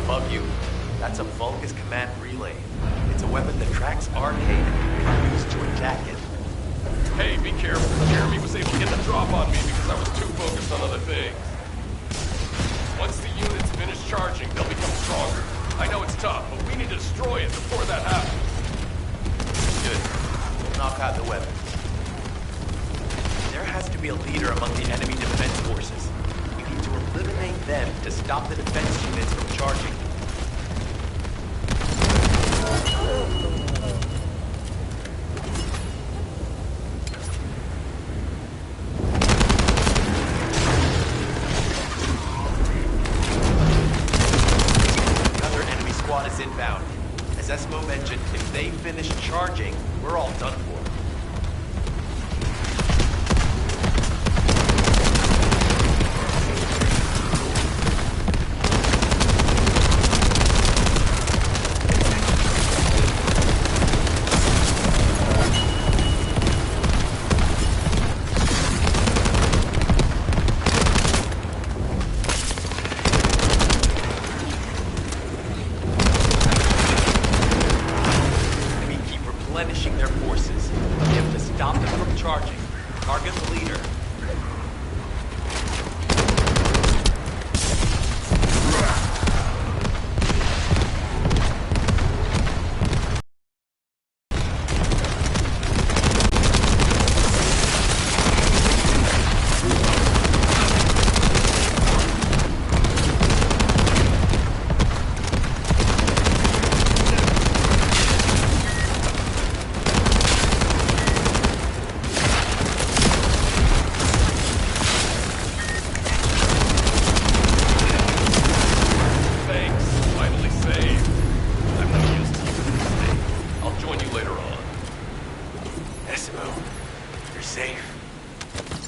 Above you, that's a Vulgus command relay. It's a weapon that tracks arcade and can be used to attack it. Hey, be careful. Jeremy was able to get the drop on me because I was too focused on other things. Once the units finish charging, they'll become stronger. I know it's tough, but we need to destroy it before that happens. Good. We'll knock out the weapons. There has to be a leader among the enemy defense forces. We need to eliminate them to stop the defense units from charging. Another enemy squad is inbound. As Esmo mentioned, if they finish charging, we're all done for. Replenishing their forces. We have to stop them from charging. Target the leader.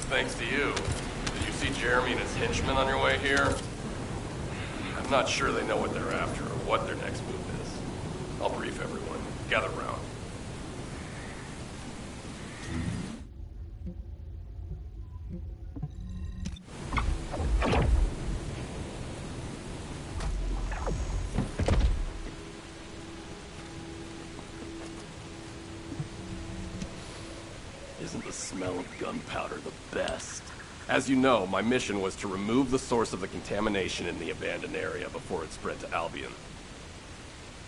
Thanks to you. Did you see Jeremy and his henchmen on your way here? I'm not sure they know what they're after or what their next move is. I'll brief everyone. Gather round. Isn't the smell of gunpowder the best? As you know, my mission was to remove the source of the contamination in the abandoned area before it spread to Albion.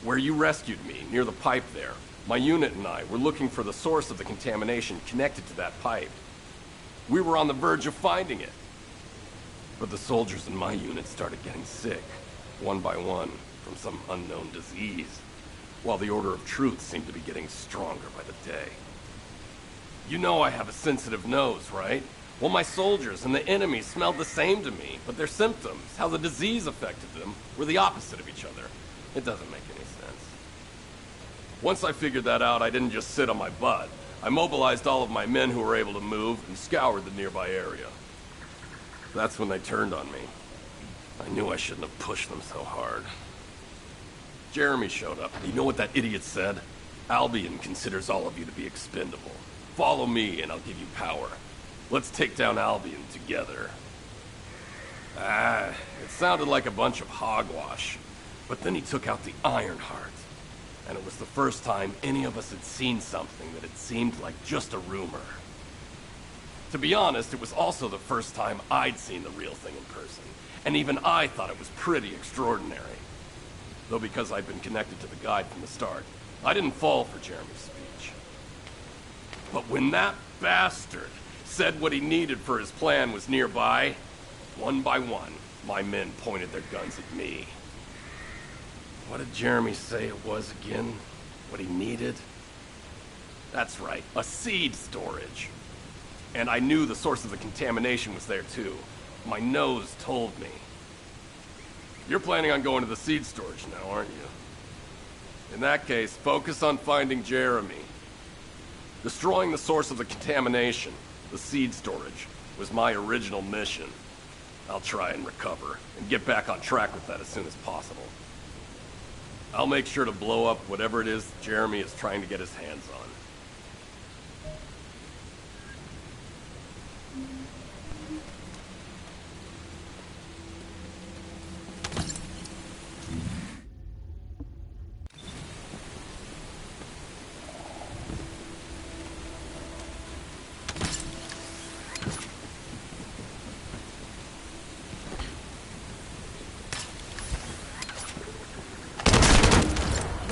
Where you rescued me, near the pipe there, my unit and I were looking for the source of the contamination connected to that pipe. We were on the verge of finding it. But the soldiers in my unit started getting sick, one by one, from some unknown disease, while the Order of Truth seemed to be getting stronger by the day. You know I have a sensitive nose, right? Well, my soldiers and the enemy smelled the same to me, but their symptoms, how the disease affected them, were the opposite of each other. It doesn't make any sense. Once I figured that out, I didn't just sit on my butt. I mobilized all of my men who were able to move and scoured the nearby area. That's when they turned on me. I knew I shouldn't have pushed them so hard. Jeremy showed up. You know what that idiot said? Albion considers all of you to be expendable. Follow me and I'll give you power. Let's take down Albion together. It sounded like a bunch of hogwash. But then he took out the Ironheart. And it was the first time any of us had seen something that had seemed like just a rumor. To be honest, it was also the first time I'd seen the real thing in person. And even I thought it was pretty extraordinary. Though because I'd been connected to the guide from the start, I didn't fall for Jeremy's speech. But when that bastard said what he needed for his plan was nearby, one by one, my men pointed their guns at me. What did Jeremy say it was again? What he needed? That's right, a seed storage. And I knew the source of the contamination was there too. My nose told me. You're planning on going to the seed storage now, aren't you? In that case, focus on finding Jeremy. Destroying the source of the contamination, the seed storage, was my original mission. I'll try and recover, and get back on track with that as soon as possible. I'll make sure to blow up whatever it is Jeremy is trying to get his hands on.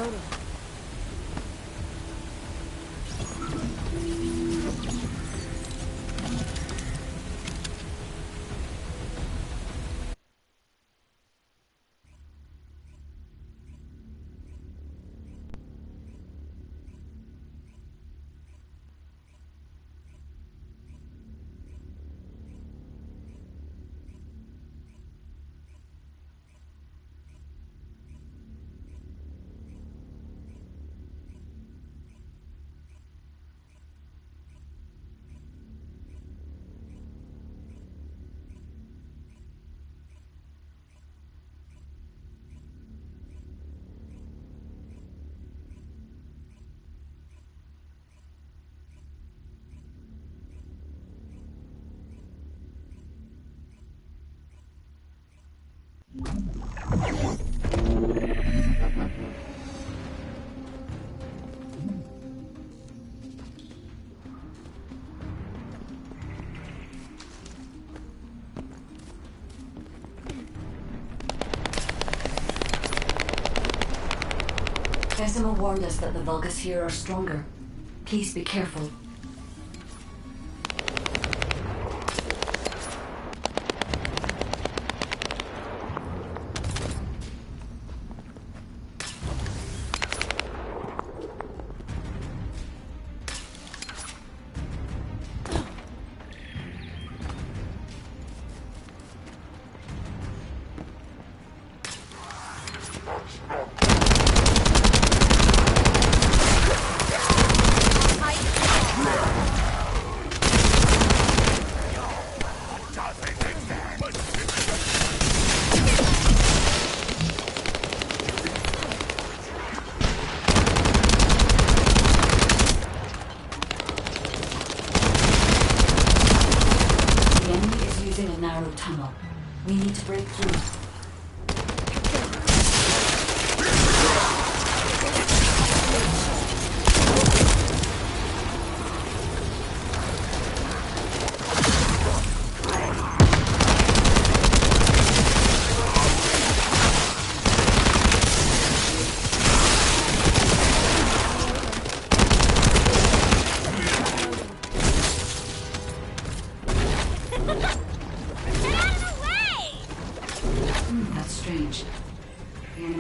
Loading. Decima warned us that the Vulgus here are stronger. Please be careful. Tunnel. We need to break through.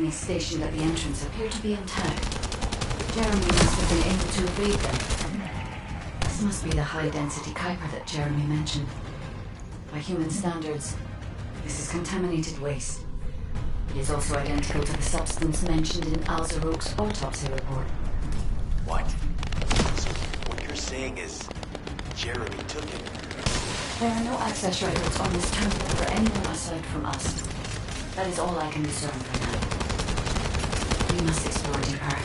Stationed at the entrance appear to be intact. Jeremy must have been able to evade them. This must be the high-density Kuiper that Jeremy mentioned. By human standards, this is contaminated waste. It is also identical to the substance mentioned in Alzarok's autopsy report. What? So what you're saying is Jeremy took it? There are no access records on this terminal for anyone aside from us. That is all I can discern for now. We must explore deeper.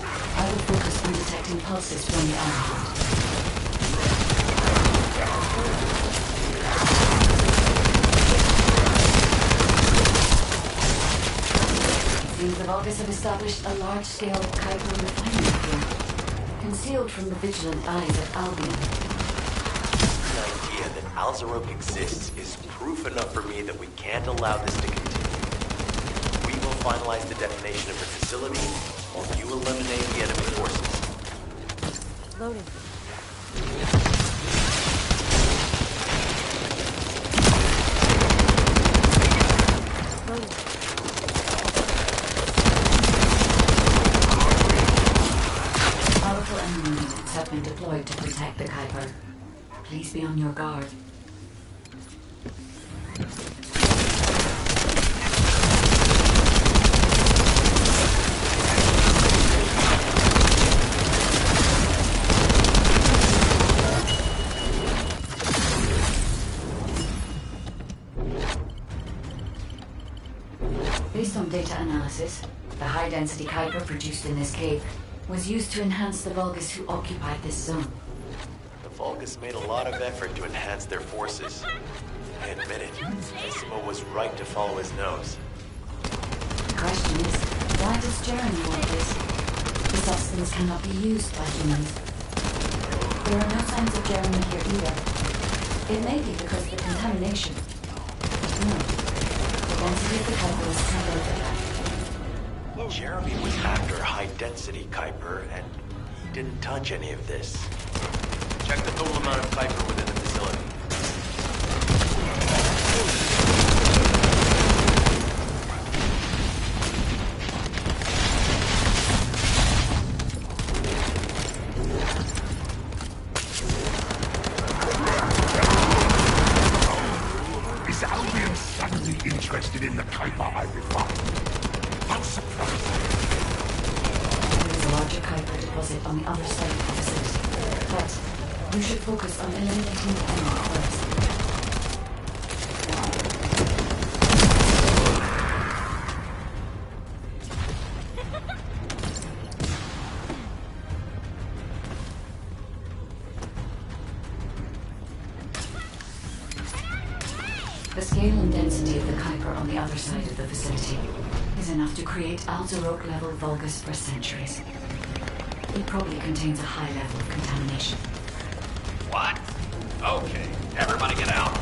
I will focus on detecting pulses from the iron. It seems the Vulgus have established a large-scale Kuiper refinery here, concealed from the vigilant eyes of Albion. The idea that Alzarok exists is proof enough for me that we can't allow this to continue. We will finalize the detonation of the facility, while you eliminate the enemy forces. Loading. Loading. Powerful enemy units have been deployed to protect the Kuiper. Please be on your guard. Based on data analysis, the high-density Kuiper produced in this cave was used to enhance the Vulgus who occupied this zone. The Vulgus made a lot of effort to enhance their forces. I admit it, Desimo was right to follow his nose. The question is, why does Jeremy want this? The substance cannot be used by humans. There are no signs of Jeremy here either. It may be because of the contamination. No. The density of the Kuiper is 10 over that. Jeremy was after high-density Kuiper, and he didn't touch any of this. Check the total amount of Kuiper within the facility. Is Albion suddenly interested in the Kuiper I refined? How surprising. There is a larger Kuiper deposit on the other side of the facility, but you should focus on eliminating the enemy first. The scale and density of the Kuiper on the other side of the facility is enough to create Alzarok-level Vulgus for centuries. It probably contains a high level of contamination. What? Okay, everybody get out.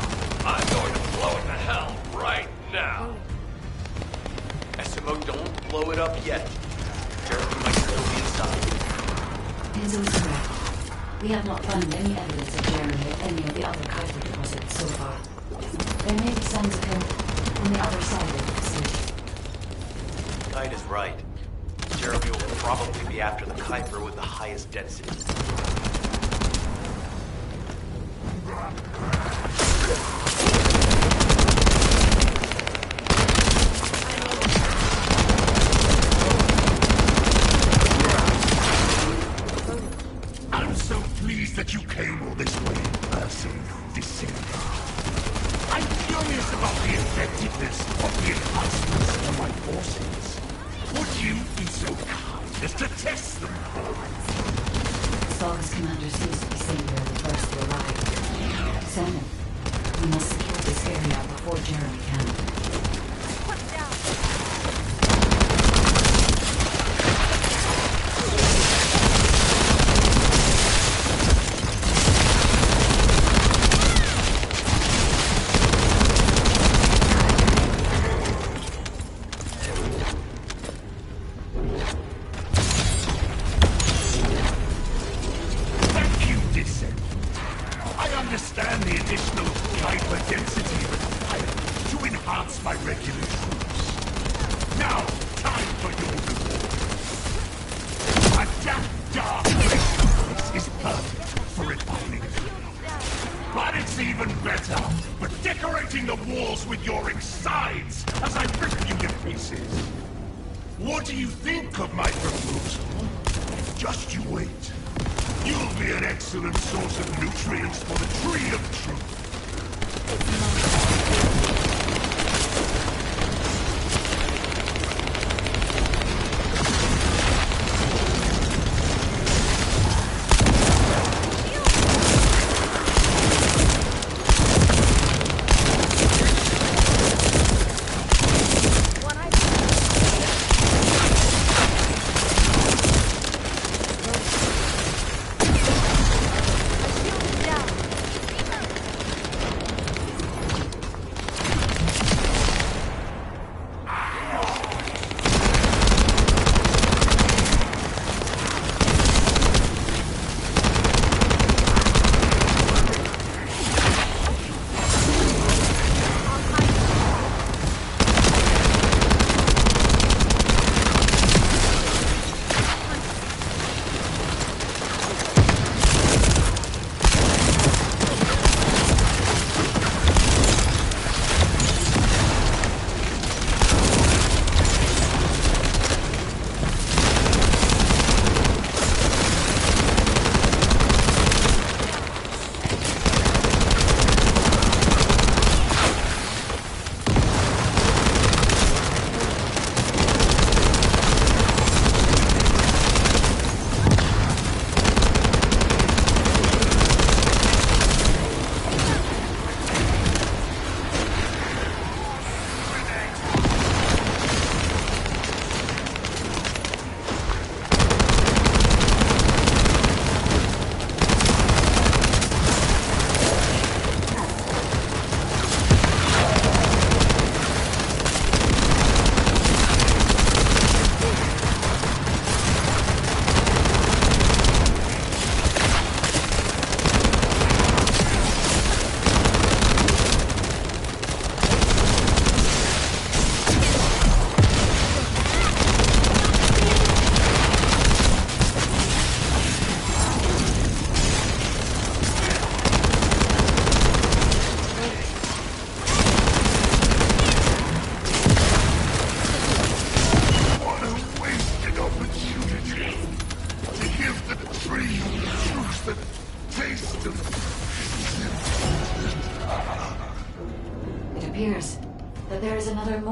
I'm going to blow it to hell right now. SMO, don't blow it up yet. Jeremy might still be inside. Enzo is correct. We have not found any evidence of Jeremy at any of the other Kuiper deposits so far. There may be signs of him on the other side of the facility. Kite is right. Jeremy will probably be after the Kuiper with the highest density. I'm so pleased that you came all this way in person, Descendant. I'm curious about the effectiveness of the enhancements to my forces. Would you be so kind as to test them for me? Stalker's commander seems to be saying we are the first to arrive. Descendant, we must secure this area before Jeremy can. Put down. Thank you, Descendant. I understand the additional Kuiper density required to enhance my regular troops. Now, time for your reward. A dark place is perfect for refining. But it's even better for decorating the walls with your insides as I rip you to pieces. What do you think of my proposal? Just you wait. You'll be an excellent source of nutrients for the tree of truth. One eye. Shield is down.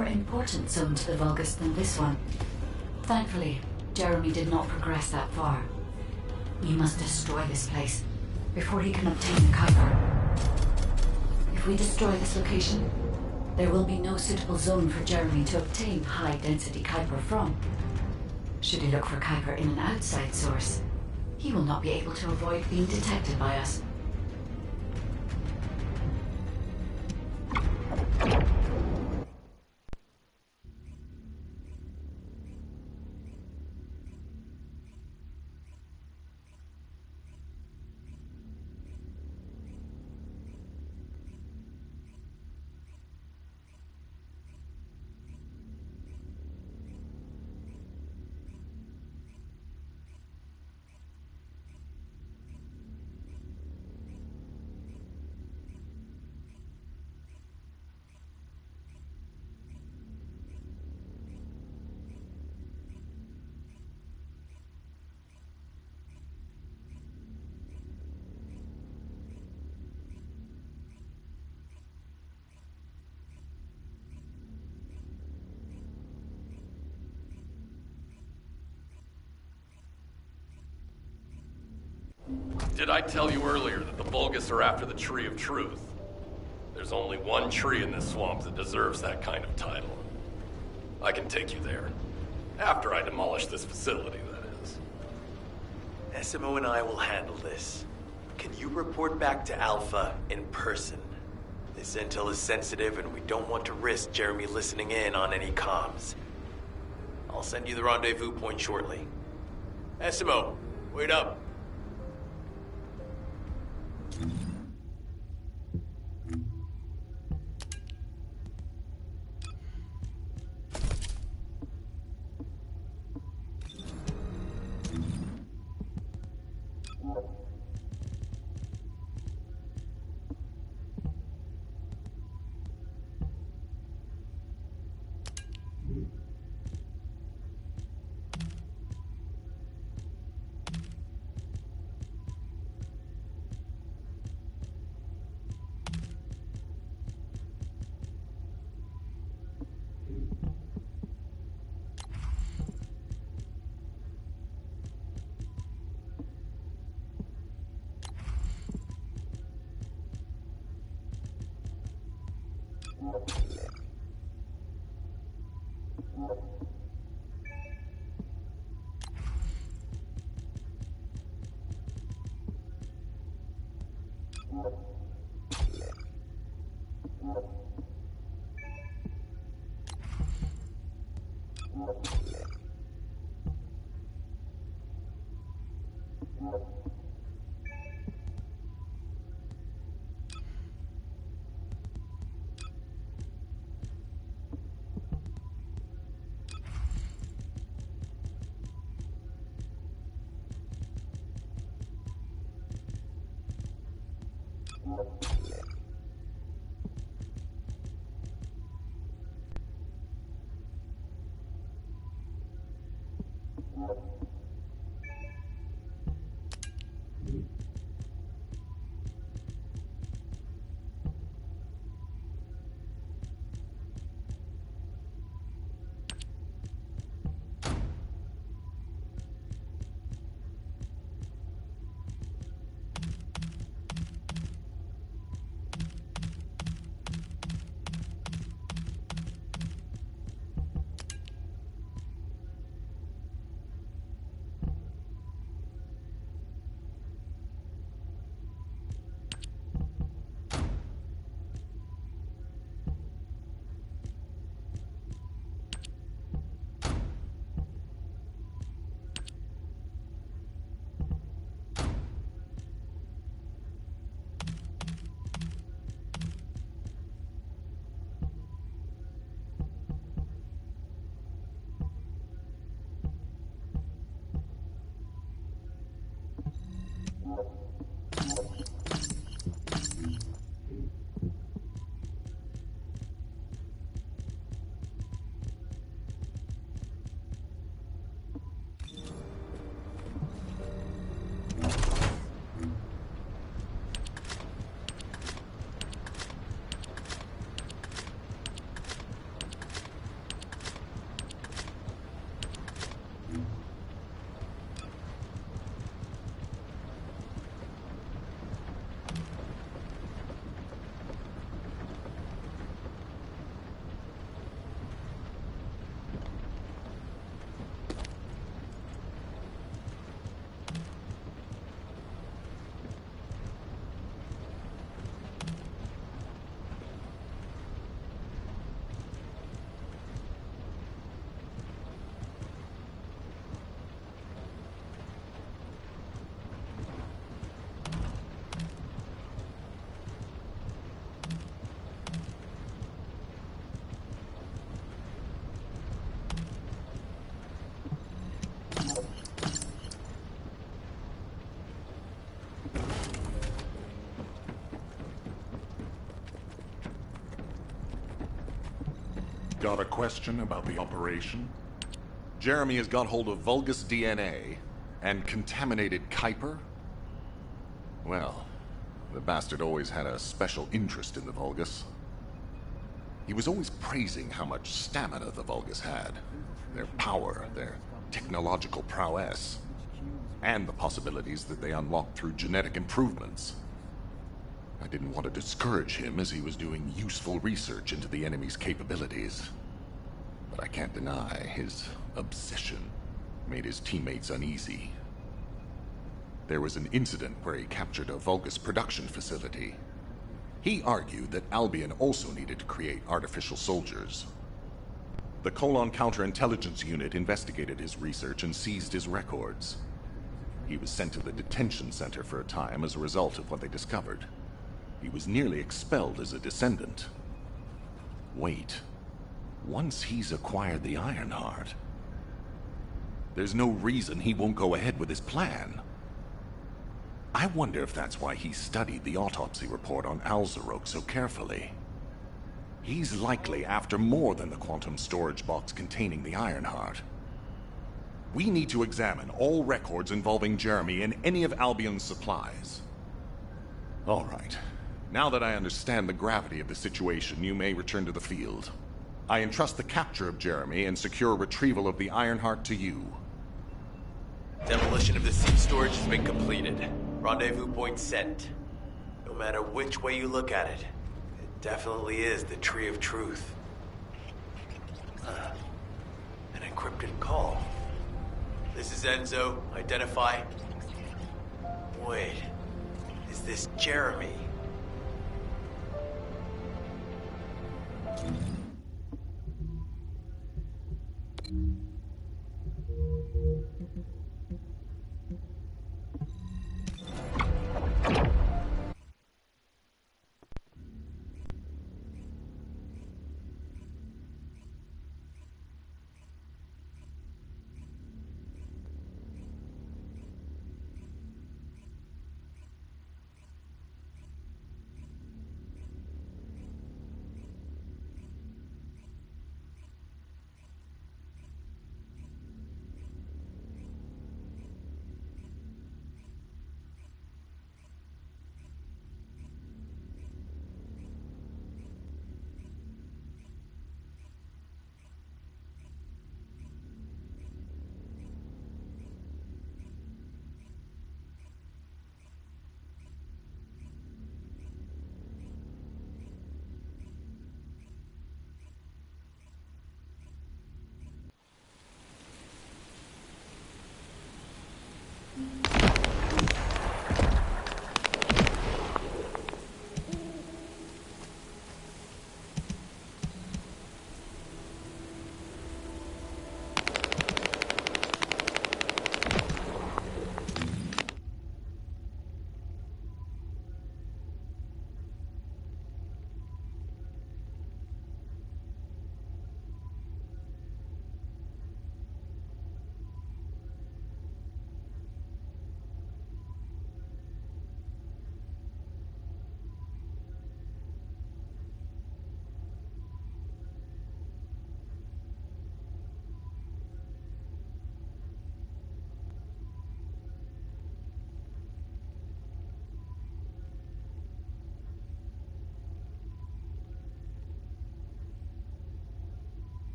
more important zone to the Vulgus than this one. Thankfully, Jeremy did not progress that far. We must destroy this place before he can obtain the Kuiper. If we destroy this location, there will be no suitable zone for Jeremy to obtain high-density Kuiper from. Should he look for Kuiper in an outside source, he will not be able to avoid being detected by us. Did I tell you earlier that the Vulgus are after the Tree of Truth? There's only one tree in this swamp that deserves that kind of title. I can take you there. After I demolish this facility, that is. SMO and I will handle this. Can you report back to Alpha in person? This intel is sensitive and we don't want to risk Jeremy listening in on any comms. I'll send you the rendezvous point shortly. SMO, wait up. got a question about the operation? Jeremy has got hold of Vulgus DNA and contaminated Kuiper? Well, the bastard always had a special interest in the Vulgus. He was always praising how much stamina the Vulgus had, their power, their technological prowess, and the possibilities that they unlocked through genetic improvements. I didn't want to discourage him as he was doing useful research into the enemy's capabilities. But I can't deny his obsession made his teammates uneasy. There was an incident where he captured a Vulgus production facility. He argued that Albion also needed to create artificial soldiers. The Colon Counterintelligence Unit investigated his research and seized his records. He was sent to the detention center for a time as a result of what they discovered. He was nearly expelled as a Descendant. Wait. Once he's acquired the Ironheart, there's no reason he won't go ahead with his plan. I wonder if that's why he studied the autopsy report on Alzarok so carefully. He's likely after more than the quantum storage box containing the Ironheart. We need to examine all records involving Jeremy and any of Albion's supplies. All right. Now that I understand the gravity of the situation, you may return to the field. I entrust the capture of Jeremy and secure retrieval of the Ironheart to you. Demolition of the seed storage has been completed. Rendezvous point set. No matter which way you look at it, it definitely is the Tree of Truth. An encrypted call. This is Enzo. Identify. Wait. Is this Jeremy?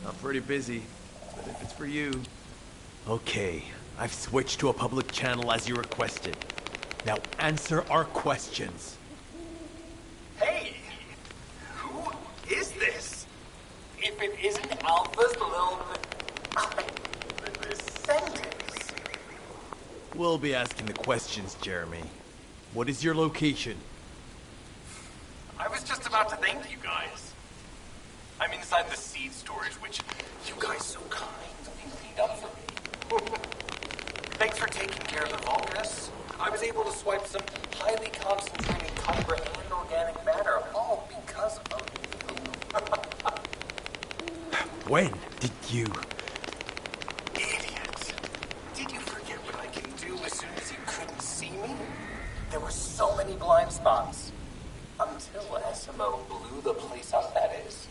I'm pretty busy, but if it's for you... Okay, I've switched to a public channel as you requested. Now answer our questions. Hey! Who is this? If it isn't Alpha's little We'll be asking the questions, Jeremy. What is your location? I was just about to thank you guys. I'm inside the seed storage, which you guys so kindly cleaned up for me. Thanks for taking care of the Vulgus. I was able to swipe some highly concentrated Kyber and organic matter, all because of you. When did you? Idiot. Did you forget what I can do as soon as you couldn't see me? There were so many blind spots. Until SMO blew the place up, that is.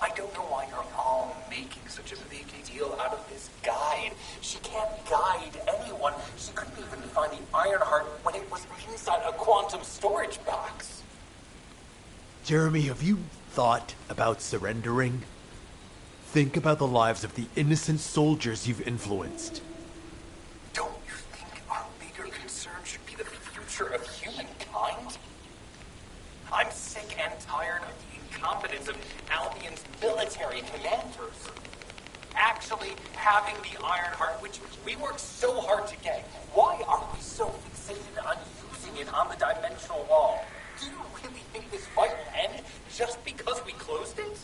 I don't know why you're all making such a big deal out of this guide. She can't guide anyone. She couldn't even find the Ironheart when it was inside a quantum storage box. Jeremy, have you thought about surrendering? Think about the lives of the innocent soldiers you've influenced. Don't you think our bigger concern should be the future of humankind? I'm sick and tired of the incompetence of Albion's military commanders. Actually having the Ironheart, which we worked so hard to get, why are we so fixated on using it on the dimensional wall? Do you really think this fight will end just because we closed it?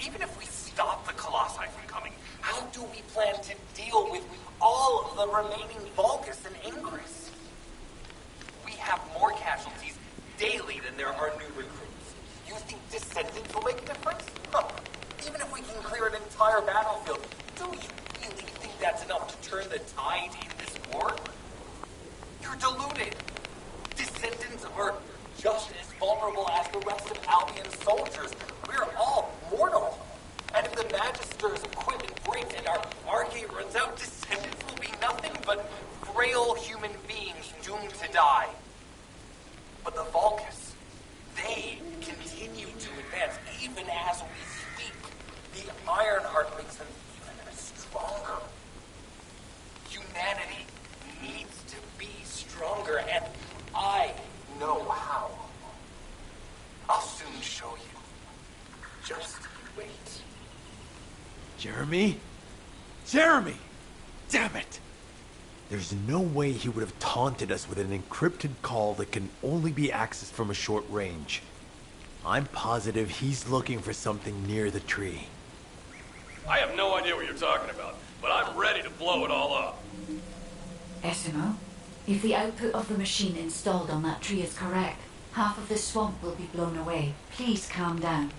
Even if we stop the Colossi from coming, how do we plan to deal with all of the remaining Vulgus and Ingress? We have more casualties daily than there are new recruits. You think Descendant will make a difference? Huh. Even if we can clear an entire battlefield, do you really think that's enough to turn the tide in this war? You're deluded. Descendants are just as vulnerable as the rest of Albion's soldiers. We're all mortal. And if the Magister's equipment breaks and our Argate runs out, Descendants will be nothing but frail human beings doomed to die. But the Vulgus, they continue to advance even as we speak. The Ironheart makes them even stronger. Humanity needs to be stronger, and I know how. I'll soon show you. Just wait. Jeremy? Jeremy! Damn it! There's no way he would have taunted us with an encrypted call that can only be accessed from a short range. I'm positive he's looking for something near the tree. I have no idea what you're talking about, but I'm ready to blow it all up. SMO, if the output of the machine installed on that tree is correct, half of the swamp will be blown away. Please calm down.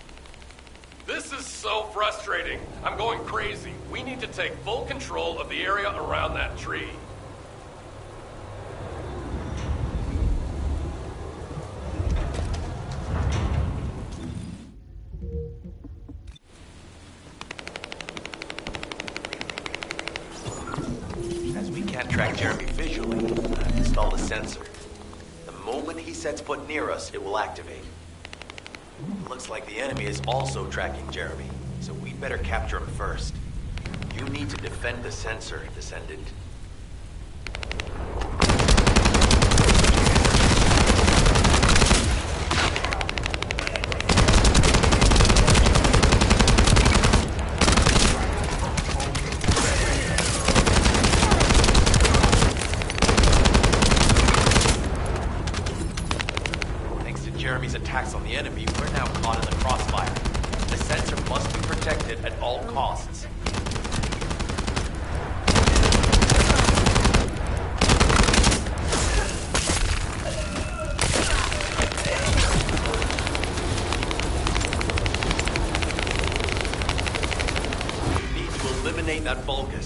This is so frustrating. I'm going crazy. We need to take full control of the area around that tree. As we can't track Jeremy visually, install the sensor. The moment he sets foot near us, it will activate. Looks like the enemy is also tracking Jeremy, so we'd better capture him first. You need to defend the sensor, Descendant. Jeremy's attacks on the enemy, we're now caught in the crossfire. The sensor must be protected at all costs. We need to eliminate that Vulgus.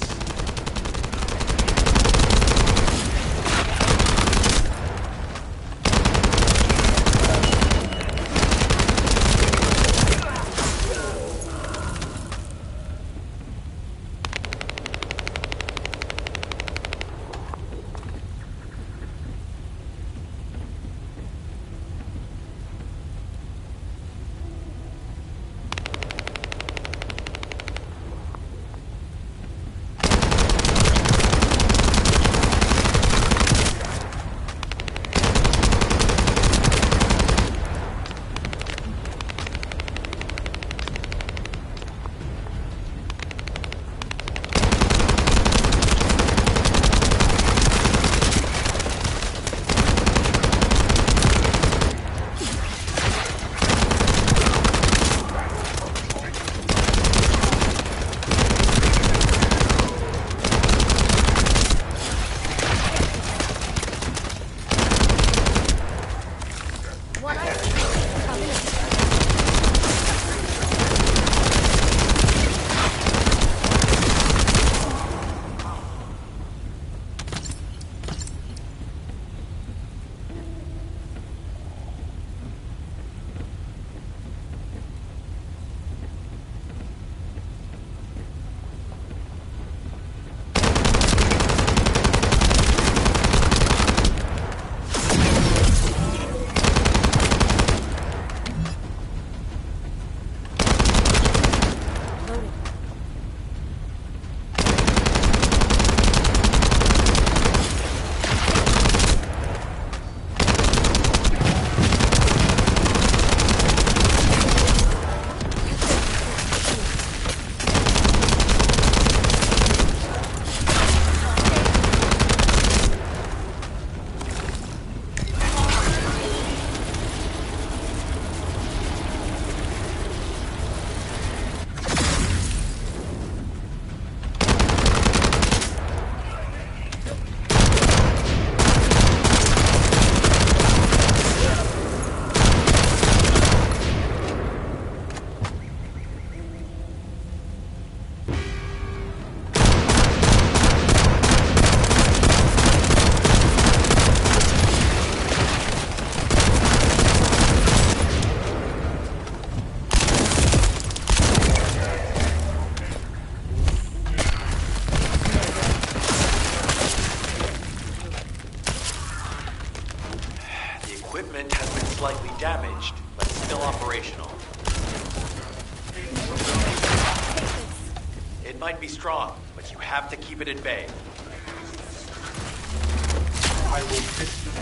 might be strong, but you have to keep it at bay. I will fix you.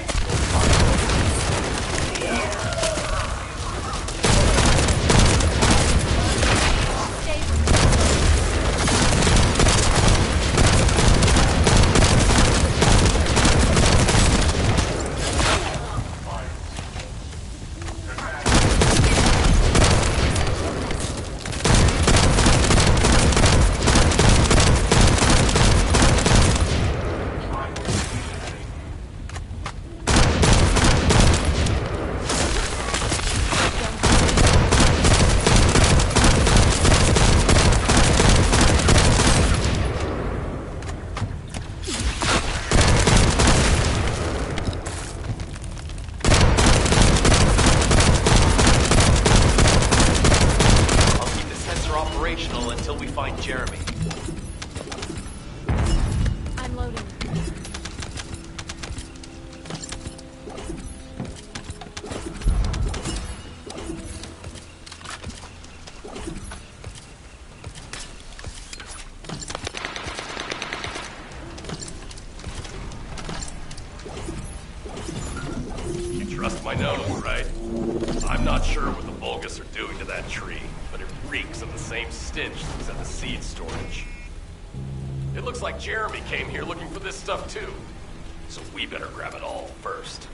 Until we find Jeremy. I'm loading. You trust my nose, right? I'm not sure what the Vulgus are doing to that tree, but it reeks of the same stench that was at the seed storage. It looks like Jeremy came here looking for this stuff too, so we better grab it all first.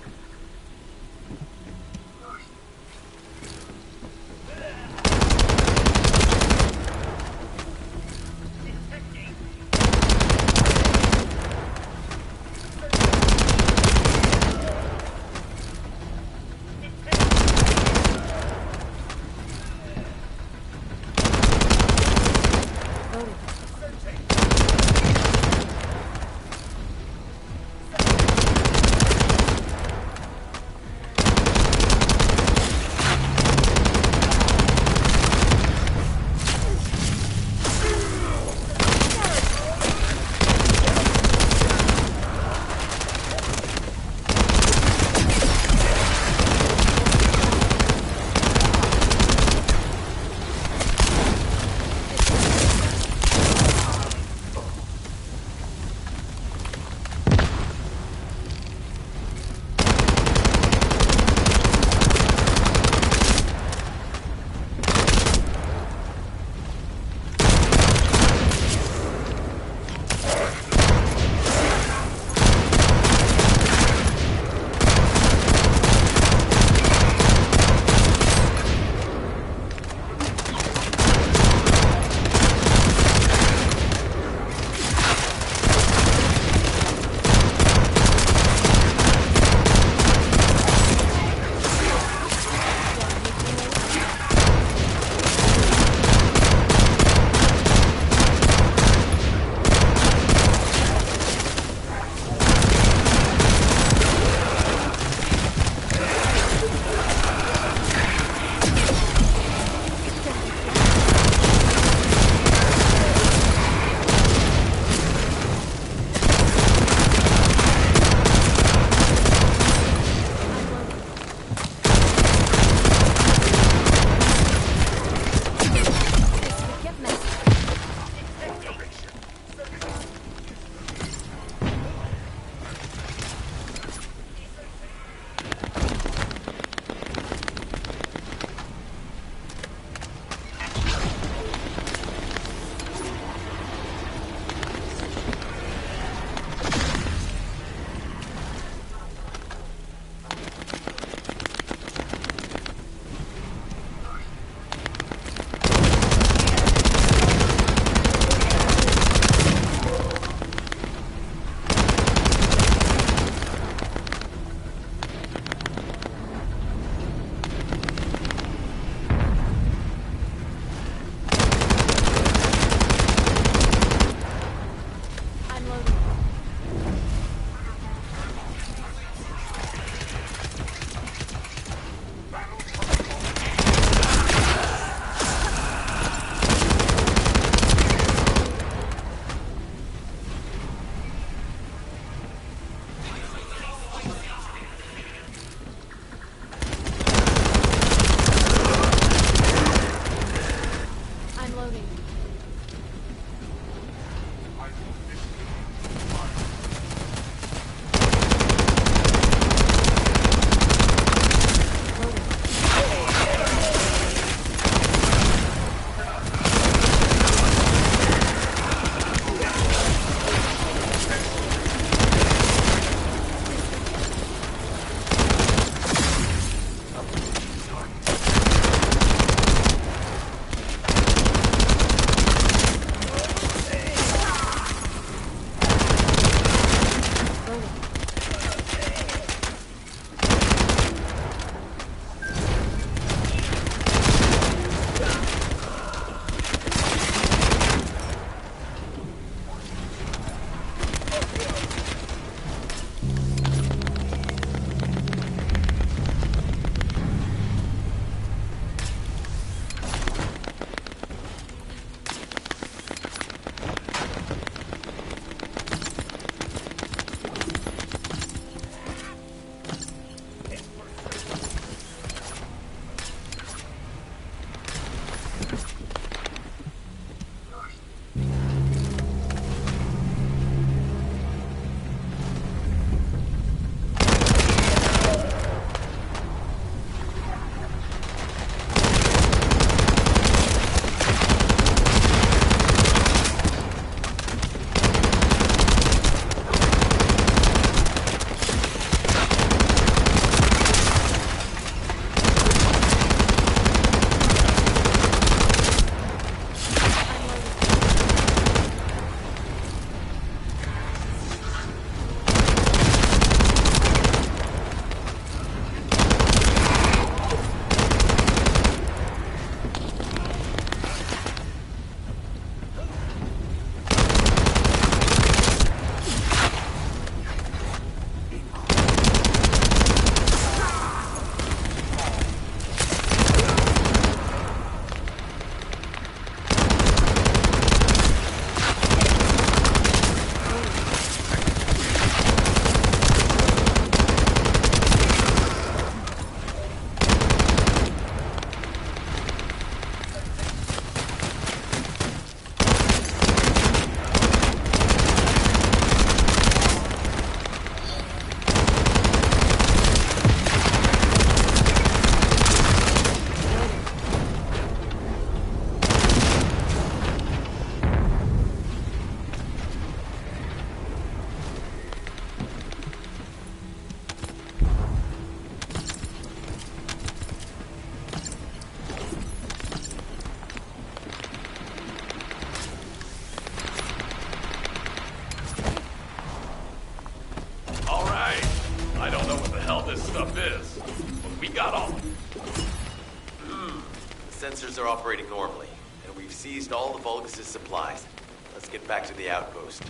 systems are operating normally, and we've seized all the Vulgus' supplies. Let's get back to the outpost.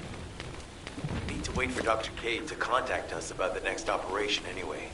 We need to wait for Dr. Cade to contact us about the next operation anyway.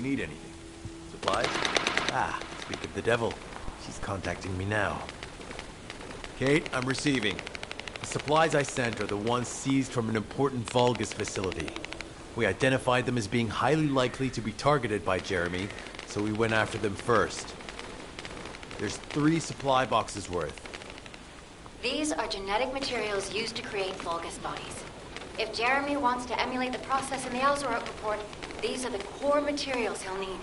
Need anything? Supplies? Ah, speak of the devil. She's contacting me now. Kate, I'm receiving. The supplies I sent are the ones seized from an important Vulgus facility. We identified them as being highly likely to be targeted by Jeremy, so we went after them first. There's 3 supply boxes worth. These are genetic materials used to create Vulgus bodies. If Jeremy wants to emulate the process in the Alzarok report, these are the core materials he'll need.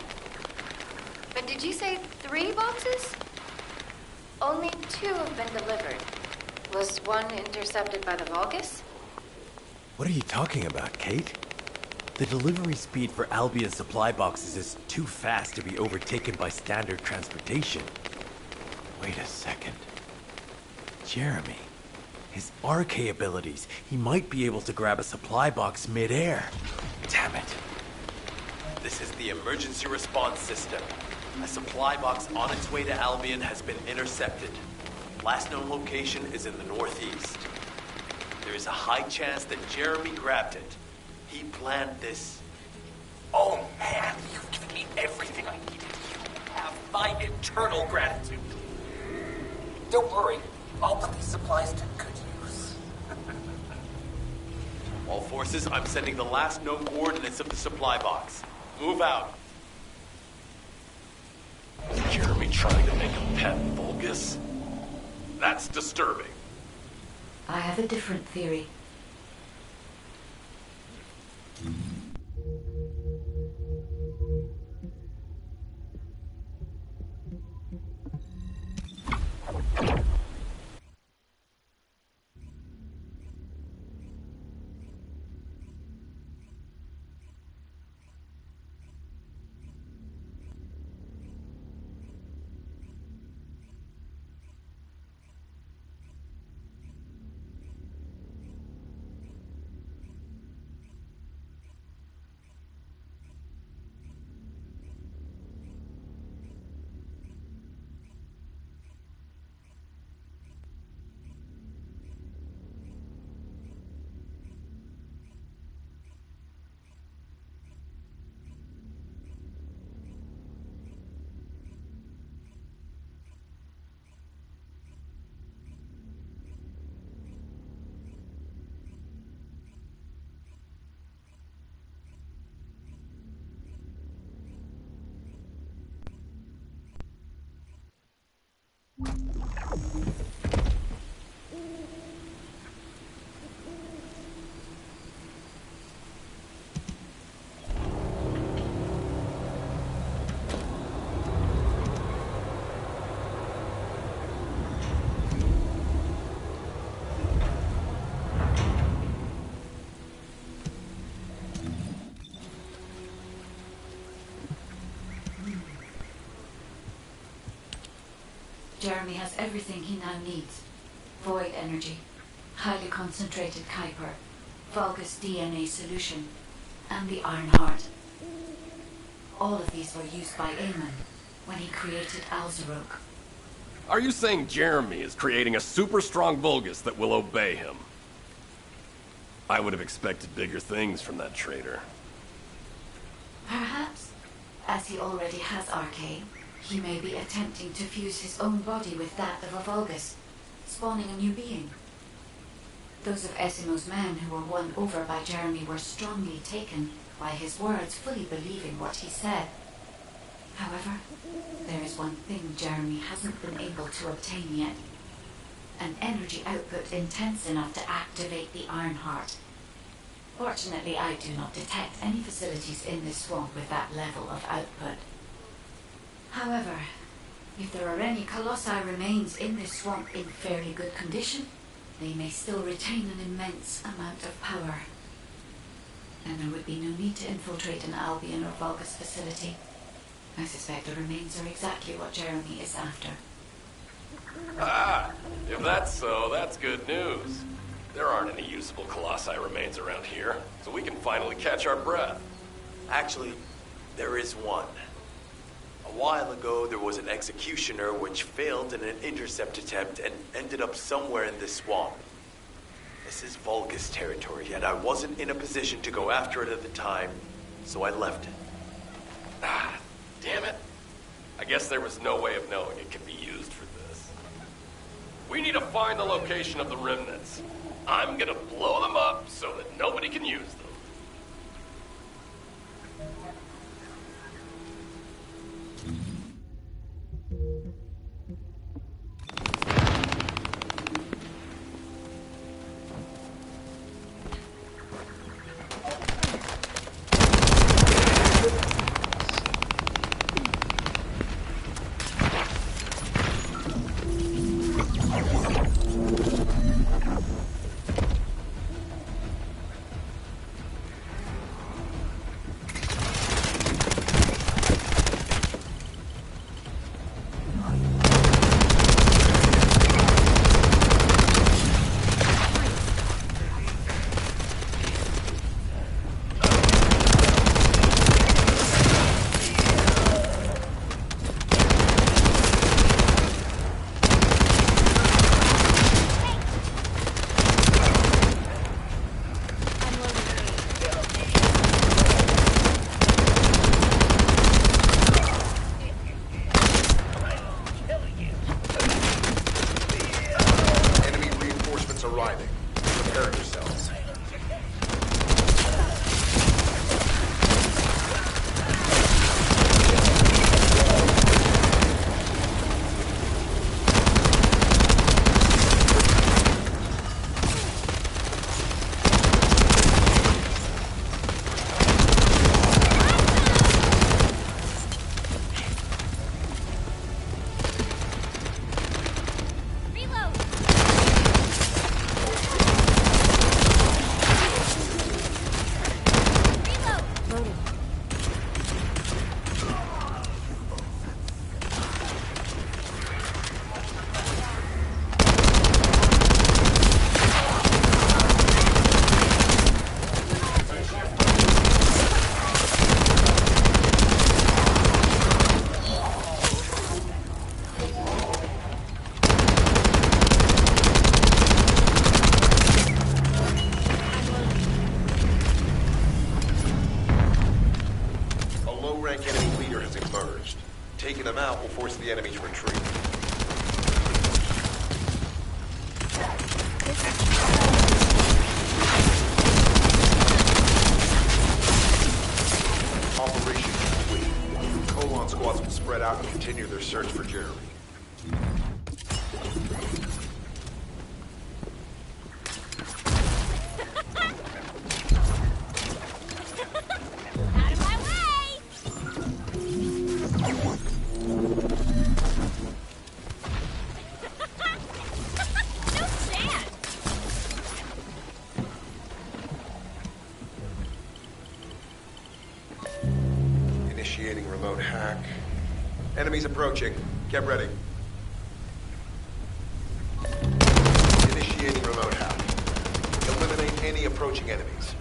But did you say 3 boxes? Only 2 have been delivered. Was one intercepted by the Vulgus? What are you talking about, Kate? The delivery speed for Albion's supply boxes is too fast to be overtaken by standard transportation. Wait a second. Jeremy. His RK abilities. He might be able to grab a supply box mid-air. Damn it. This is the emergency response system. A supply box on its way to Albion has been intercepted. Last known location is in the northeast. There is a high chance that Jeremy grabbed it. He planned this. Oh man, you've given me everything I needed. You have my eternal gratitude. Don't worry, I'll put these supplies to good use. All forces, I'm sending the last known coordinates of the supply box. Move out. Is Jeremy trying to make a pet Vulgus? That's disturbing. I have a different theory. Jeremy has everything he now needs. Void energy, highly concentrated Kuiper, Vulgus DNA solution, and the Iron Heart. All of these were used by Eamon when he created Alzarok. Are you saying Jeremy is creating a super strong Vulgus that will obey him? I would have expected bigger things from that traitor. Perhaps, as he already has RK, he may be attempting to fuse his own body with that of a Vulgus, spawning a new being. Those of Esimo's men who were won over by Jeremy were strongly taken by his words, fully believing what he said. However, there is one thing Jeremy hasn't been able to obtain yet. An energy output intense enough to activate the Iron Heart. Fortunately, I do not detect any facilities in this swamp with that level of output. However, if there are any colossi remains in this swamp in fairly good condition, they may still retain an immense amount of power. And there would be no need to infiltrate an Albion or Vulgus facility. I suspect the remains are exactly what Jeremy is after. Ah, if that's so, that's good news. There aren't any usable colossi remains around here, so we can finally catch our breath. Actually, there is one. A while ago, there was an executioner which failed in an intercept attempt and ended up somewhere in this swamp. This is Vulgus territory, and I wasn't in a position to go after it at the time, so I left it. Ah, damn it. I guess there was no way of knowing it could be used for this. We need to find the location of the remnants. I'm gonna blow them up so that nobody can use them. Taking them out will force the enemy to retreat. Operation complete. Colon squads will spread out and continue their search for Jeremy. Initiating remote hack. Enemies approaching. Get ready. Initiating remote hack. Eliminate any approaching enemies.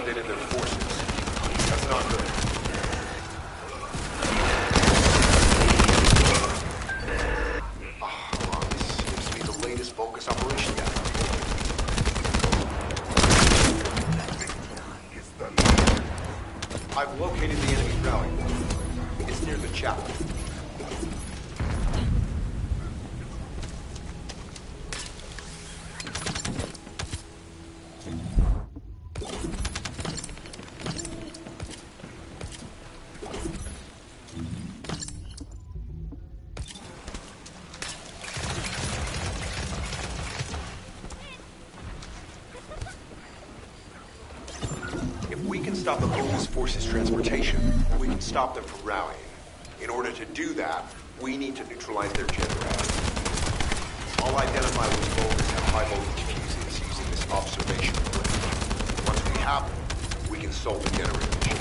consolidated their forces. That's not good. This seems to be the latest Vulgus operation yet. I've located the enemy's rally point. It's near the chapel. Stop the Vulgus forces' transportation, we can stop them from rallying. In order to do that, we need to neutralize their generators. I'll identify which Vulgus have high voltage fuses using this observation point. Once we have them, we can solve the generator issue.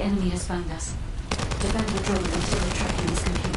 enemy has found us. Defend the drone until the tracking is complete.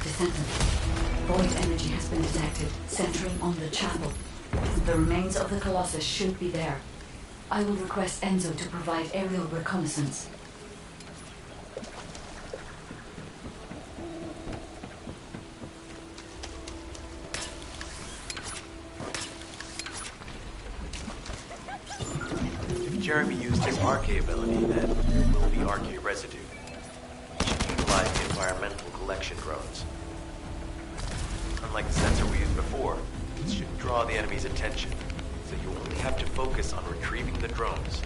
Descendant. Void energy has been detected, centering on the chapel. The remains of the Colossus should be there. I will request Enzo to provide aerial reconnaissance. If Jeremy used his RK ability, then there will be RK residue. We should utilize the environmental collection drones. Unlike the sensor we used before, it should draw the enemy's attention, so you only have to focus on retrieving the drones.